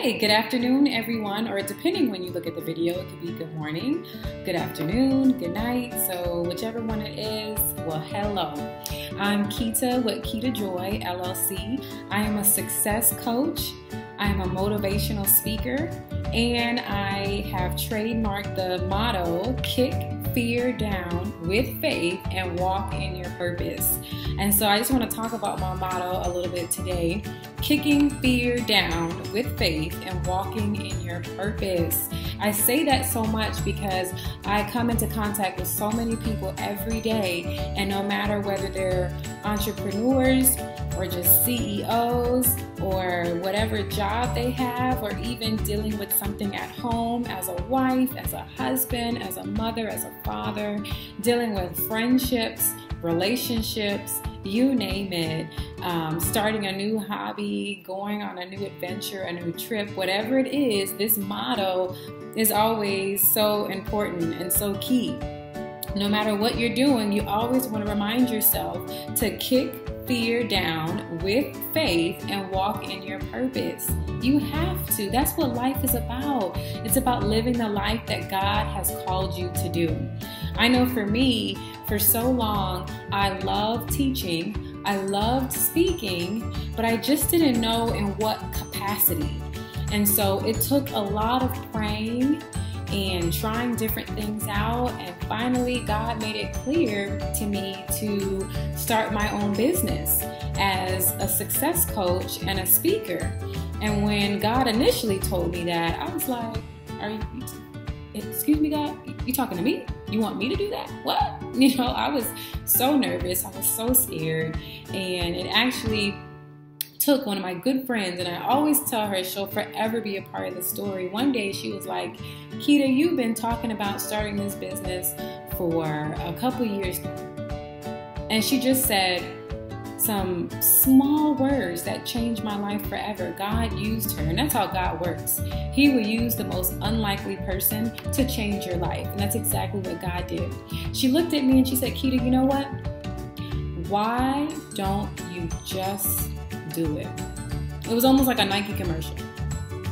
Hey, good afternoon, everyone, or depending when you look at the video, it could be good morning, good afternoon, good night. So whichever one it is, well, hello. I'm Keita with Keita Joy, LLC. I am a success coach. I am a motivational speaker, and I have trademarked the motto, kick fear down with faith and walk in your purpose. And so I just want to talk about my motto a little bit today, kicking fear down with faith and walking in your purpose. I say that so much because I come into contact with so many people every day, and no matter whether they're entrepreneurs or just CEOs or whatever job they have, or even dealing with something at home as a wife, as a husband, as a mother, as a father, dealing with friendships, relationships, you name it, starting a new hobby, going on a new adventure, a new trip, whatever it is, this motto is always so important and so key. No matter what you're doing, you always want to remind yourself to kick fear down with faith and walk in your purpose. You have to. That's what life is about. It's about living the life that God has called you to do. I know for me, for so long, I loved teaching, I loved speaking, but I just didn't know in what capacity. And so it took a lot of praying and trying different things out, and finally God made it clear to me to start my own business as a success coach and a speaker. And when God initially told me that, I was like, excuse me, God, you talking to me? You want me to do that? What? You know, I was so nervous, I was so scared, and it actually took one of my good friends, and I always tell her she'll forever be a part of the story. One day she was like, Keita, you've been talking about starting this business for a couple years now. And she just said some small words that changed my life forever. God used her, and that's how God works. He will use the most unlikely person to change your life, and that's exactly what God did. She looked at me and she said, Keita, you know what? Why don't you just do it? It was almost like a Nike commercial.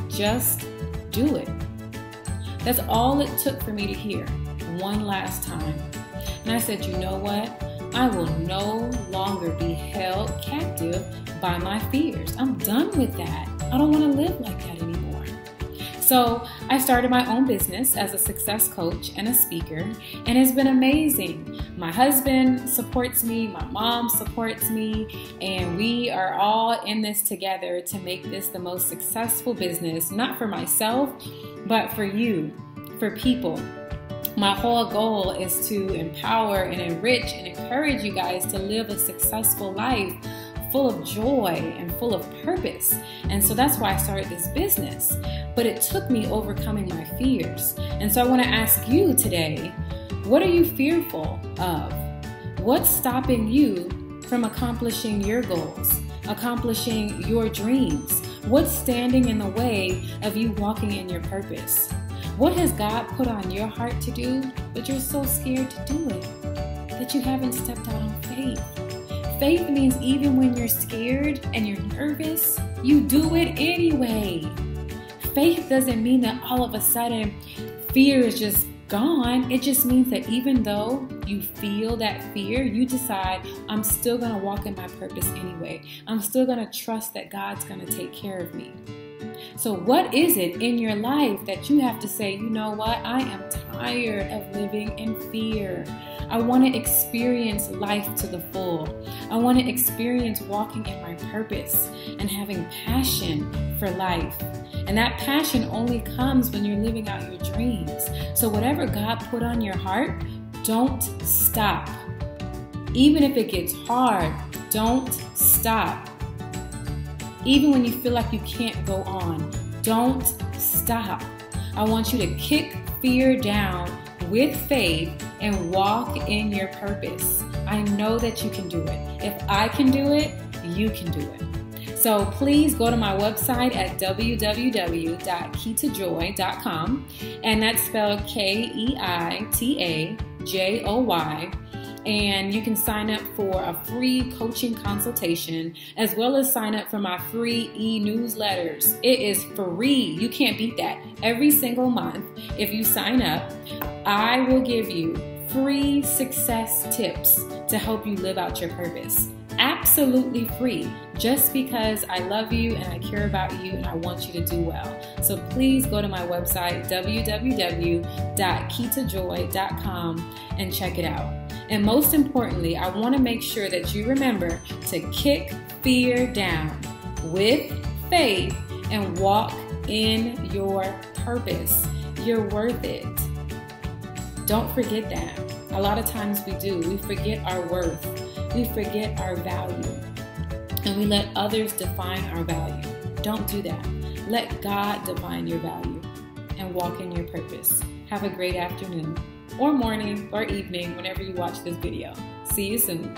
Just do it. That's all it took for me to hear one last time. And I said, you know what? I will no longer be held captive by my fears. I'm done with that. I don't want to live like that anymore. So I started my own business as a success coach and a speaker, and it's been amazing. My husband supports me, my mom supports me, and we are all in this together to make this the most successful business, not for myself, but for you, for people. My whole goal is to empower and enrich and encourage you guys to live a successful life full of joy and full of purpose. And so that's why I started this business. But it took me overcoming my fears. And so I want to ask you today, what are you fearful of? What's stopping you from accomplishing your goals, accomplishing your dreams? What's standing in the way of you walking in your purpose? What has God put on your heart to do, but you're so scared to do it that you haven't stepped out on faith? Faith means even when you're scared and you're nervous, you do it anyway. Faith doesn't mean that all of a sudden fear is just gone. It just means that even though you feel that fear, you decide, I'm still going to walk in my purpose anyway. I'm still going to trust that God's going to take care of me. So what is it in your life that you have to say, you know what? I am tired of living in fear. I want to experience life to the full. I want to experience walking in my purpose and having passion for life. And that passion only comes when you're living out your dreams. So whatever God put on your heart, don't stop. Even if it gets hard, don't stop. Even when you feel like you can't go on, don't stop. I want you to kick fear down with faith and walk in your purpose. I know that you can do it. If I can do it, you can do it. So please go to my website at www.keitajoy.com, and that's spelled Keitajoy. And you can sign up for a free coaching consultation, as well as sign up for my free e-newsletters. It is free. You can't beat that. Every single month, if you sign up, I will give you free success tips to help you live out your purpose. Absolutely free, just because I love you and I care about you and I want you to do well. So please go to my website, www.kitajoy.com, and check it out. And most importantly, I want to make sure that you remember to kick fear down with faith and walk in your purpose. You're worth it. Don't forget that. A lot of times we do. We forget our worth. We forget our value. And we let others define our value. Don't do that. Let God define your value and walk in your purpose. Have a great afternoon, or morning, or evening, whenever you watch this video. See you soon.